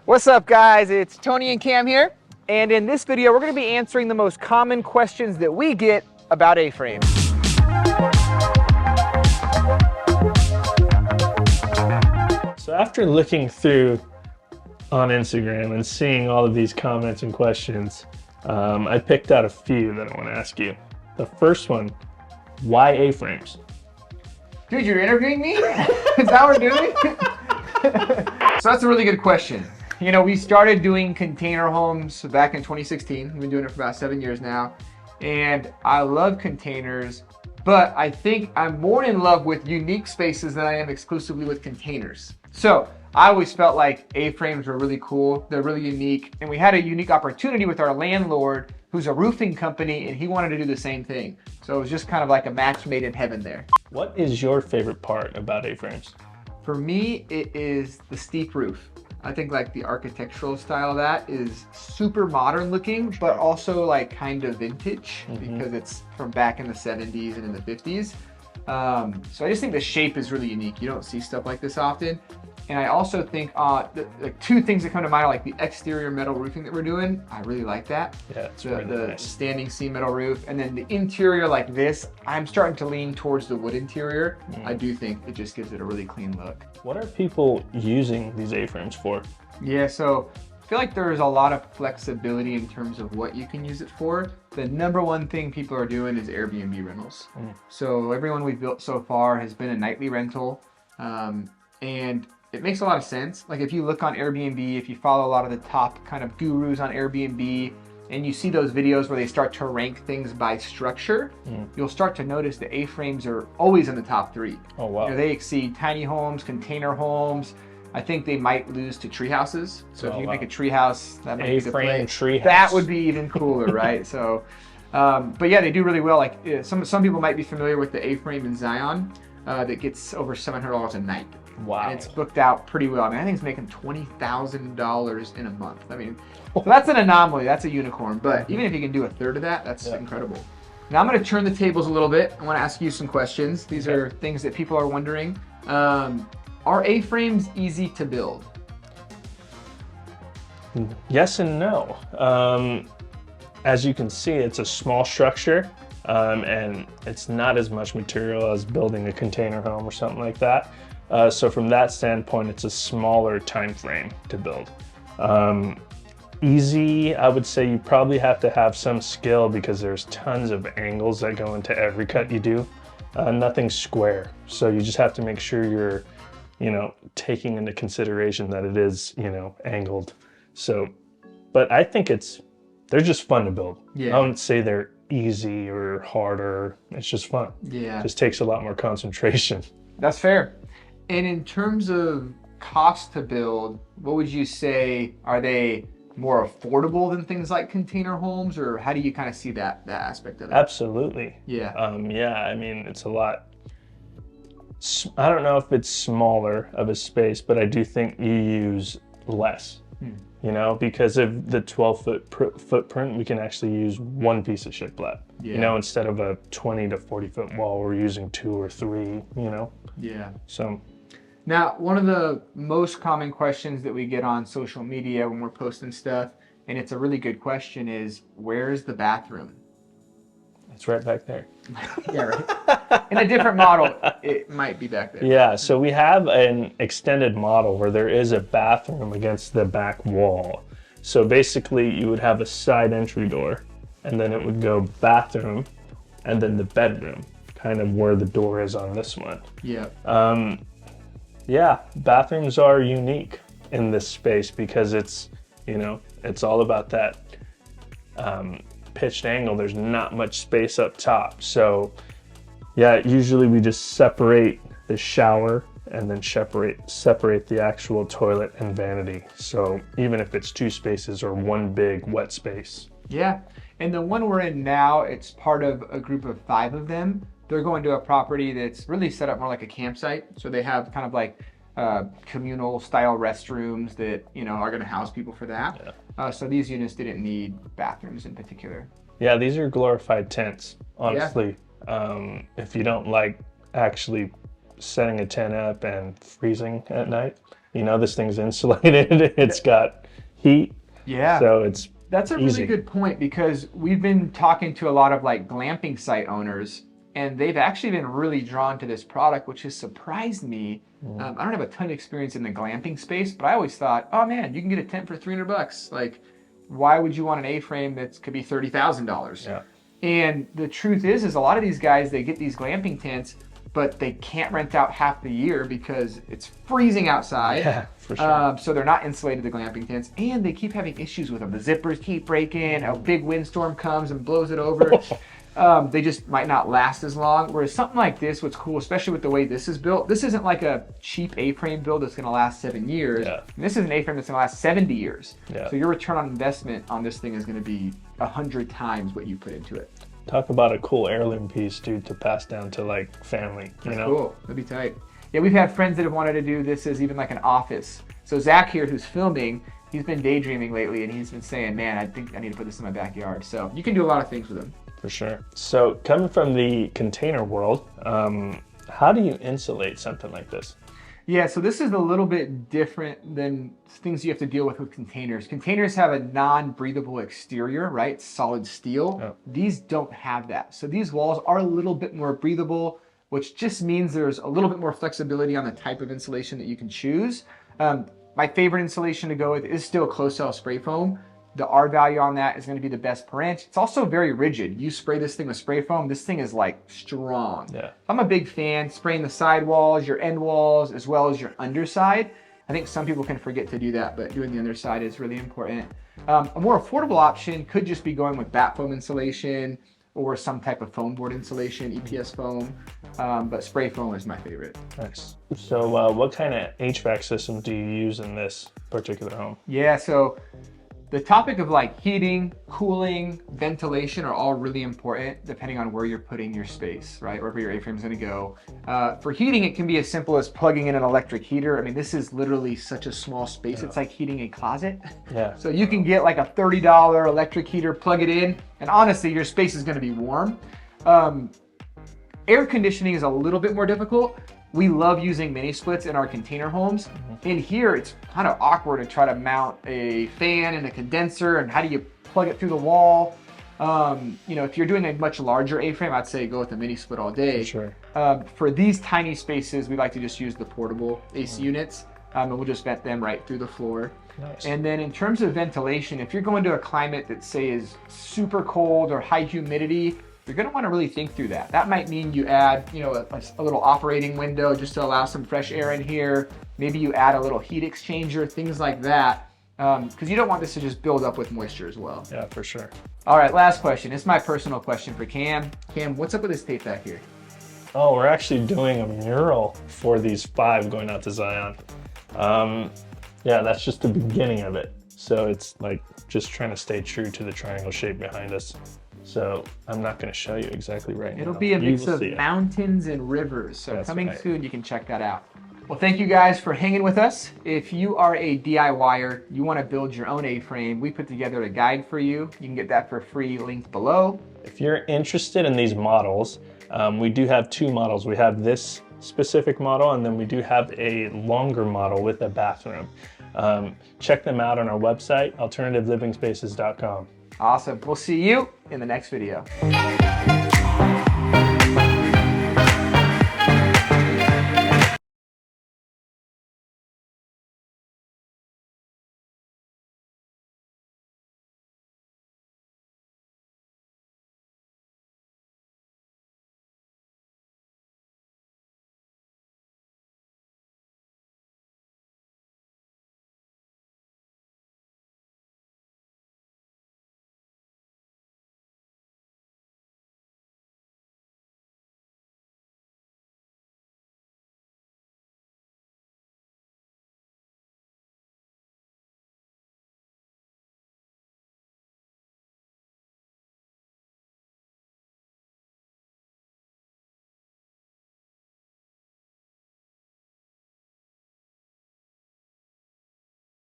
What's up, guys? It's Tony and Cam here, and in this video we're going to be answering the most common questions that we get about A-frames. So after looking through on Instagram and seeing all of these comments and questions, I picked out a few that I want to ask you. The first one, why A-frames? Dude, you're interviewing me? Is that what we're doing? So that's a really good question. You know, we started doing container homes back in 2016. We've been doing it for about 7 years now. And I love containers, but I think I'm more in love with unique spaces than I am exclusively with containers. So I always felt like A-frames were really cool. They're really unique. And we had a unique opportunity with our landlord, who's a roofing company, and he wanted to do the same thing. So it was just kind of like a match made in heaven there. What is your favorite part about A-frames? For me, it is the steep roof. I think like the architectural style of that is super modern looking, but also like kind of vintage because it's from back in the 70s and in the 50s. So I just think the shape is really unique. You don't see stuff like this often. And I also think like two things that come to mind are like the exterior metal roofing that we're doing. I really like that. Yeah, it's the really nice. standing seam metal roof. And then the interior like this, I'm starting to lean towards the wood interior. I do think it just gives it a really clean look. What are people using these A-frames for? Yeah, so I feel like there's a lot of flexibility in terms of what you can use it for. The number one thing people are doing is Airbnb rentals. So everyone we've built so far has been a nightly rental. And it makes a lot of sense. Like if you look on Airbnb, if you follow a lot of the top kind of gurus on Airbnb, and you see those videos where they start to rank things by structure, you'll start to notice the A-frames are always in the top 3. Oh, wow. You know, they exceed tiny homes, container homes. I think they might lose to tree houses. So if you make a tree house, that might be the play. A-frame tree house. That would be even cooler, right? So, but yeah, they do really well. Like some people might be familiar with the A-frame in Zion that gets over $700 a night. Wow. And it's booked out pretty well. I mean, I think it's making $20,000 in a month. I mean, so that's an anomaly. That's a unicorn. But even if you can do a third of that, that's incredible. Now I'm going to turn the tables a little bit. I want to ask you some questions. These are things that people are wondering. Are A-frames easy to build? Yes and no. As you can see, it's a small structure, and it's not as much material as building a container home or something like that. So from that standpoint, it's a smaller time frame to build. Easy, I would say you probably have to have some skill because there's tons of angles that go into every cut you do. Nothing's square. So you just have to make sure you're, taking into consideration that it is, angled. So, but I think they're just fun to build. Yeah. I wouldn't say they're easy or harder. It's just fun. Yeah. It just takes a lot more concentration. That's fair. And in terms of cost to build, what would you say, are they more affordable than things like container homes, or how do you kind of see that aspect of it? Absolutely. Yeah. I mean, it's a lot. I don't know if it's smaller of a space, but I do think you use less, because of the 12-foot footprint, we can actually use one piece of shiplap, instead of a 20 to 40-foot wall, we're using 2 or 3, Yeah. So. Now, one of the most common questions that we get on social media when we're posting stuff, and it's a really good question, is where's the bathroom? It's right back there. Yeah, right. In a different model, it might be back there. Yeah, so we have an extended model where there is a bathroom against the back wall. So basically, you would have a side entry door, and then it would go bathroom, and then the bedroom, kind of where the door is on this one. Yeah. Yeah, bathrooms are unique in this space because it's all about that pitched angle. There's not much space up top. So yeah, usually we just separate the shower and then separate the actual toilet and vanity. So even if it's 2 spaces or one big wet space. Yeah, and the one we're in now, it's part of a group of 5 of them. They're going to a property that's really set up more like a campsite. So they have kind of like communal style restrooms that, are going to house people for that. Yeah. So these units didn't need bathrooms in particular. Yeah, these are glorified tents, honestly. Yeah. If you don't like actually setting a tent up and freezing at night, You know, this thing's insulated. It's got heat. Yeah. So That's a really easy. good point, because we've been talking to a lot of like glamping site owners, and they've actually been really drawn to this product, which has surprised me. I don't have a ton of experience in the glamping space, but I always thought, oh man, you can get a tent for $300. Like, why would you want an A-frame that could be $30,000? Yeah. And the truth is a lot of these guys, they get these glamping tents, but they can't rent out half the year because it's freezing outside. Yeah, for sure. So they're not insulated, the glamping tents, and they keep having issues with them. The zippers keep breaking, a big windstorm comes and blows it over. They just might not last as long. Whereas something like this, what's cool, especially with the way this is built, this isn't like a cheap A-frame build that's gonna last 7 years. Yeah. And this is an A-frame that's gonna last 70 years. Yeah. So your return on investment on this thing is gonna be 100 times what you put into it. Talk about a cool heirloom piece, dude, to pass down to like family. You know? Cool, that'd be tight. Yeah, we've had friends that have wanted to do this as even like an office. So Zach here, who's filming, he's been daydreaming lately, and he's been saying, man, I think I need to put this in my backyard. So you can do a lot of things with them. For sure. So coming from the container world, how do you insulate something like this? Yeah, so this is a little bit different than things you have to deal with containers. Containers have a non-breathable exterior, right? It's solid steel. Oh. These don't have that. So these walls are a little bit more breathable, which just means there's a little bit more flexibility on the type of insulation that you can choose. My favorite insulation to go with is still closed-cell spray foam. The R value on that is going to be the best per inch. It's also very rigid. You spray this thing with spray foam, this thing is like strong. Yeah. I'm a big fan spraying the side walls, your end walls, as well as your underside. I think some people can forget to do that, but doing the underside is really important. A more affordable option could just be going with bat foam insulation or some type of foam board insulation, EPS foam, but spray foam is my favorite. Nice. So what kind of HVAC system do you use in this particular home? Yeah, so the topic of like heating, cooling, ventilation are all really important depending on where you're putting your space, right? Wherever your A-frame is going to go. For heating, it can be as simple as plugging in an electric heater. I mean, this is literally such a small space. It's like heating a closet. Yeah. So you can get like a $30 electric heater, plug it in, and honestly, your space is going to be warm. Air conditioning is a little bit more difficult. We love using mini splits in our container homes. In here, it's kind of awkward to try to mount a fan and a condenser, and how do you plug it through the wall? You know, if you're doing a much larger A-frame, I'd say go with a mini split all day. Sure. For these tiny spaces, we like to just use the portable AC units, and we'll just vent them right through the floor. Nice. And then in terms of ventilation, if you're going to a climate that say is super cold or high humidity, you're going to want to really think through that. That might mean you add, you know, a little operating window just to allow some fresh air in here. Maybe you add a little heat exchanger, things like that, because you don't want this to just build up with moisture as well. Yeah, for sure. All right, last question. It's my personal question for Cam. Cam, what's up with this tape back here? Oh, we're actually doing a mural for these 5 going out to Zion. Yeah, that's just the beginning of it. So it's like just trying to stay true to the triangle shape behind us. So I'm not going to show you exactly right now. It'll be a mix of mountains and rivers. So That's coming right. soon, you can check that out. Well, thank you guys for hanging with us. If you are a DIYer, you want to build your own A-frame, we put together a guide for you. You can get that for free, linked below. If you're interested in these models, we do have 2 models. We have this specific model, and then we do have a longer model with a bathroom. Check them out on our website, alternativeliving spaces.com. Awesome. We'll see you in the next video.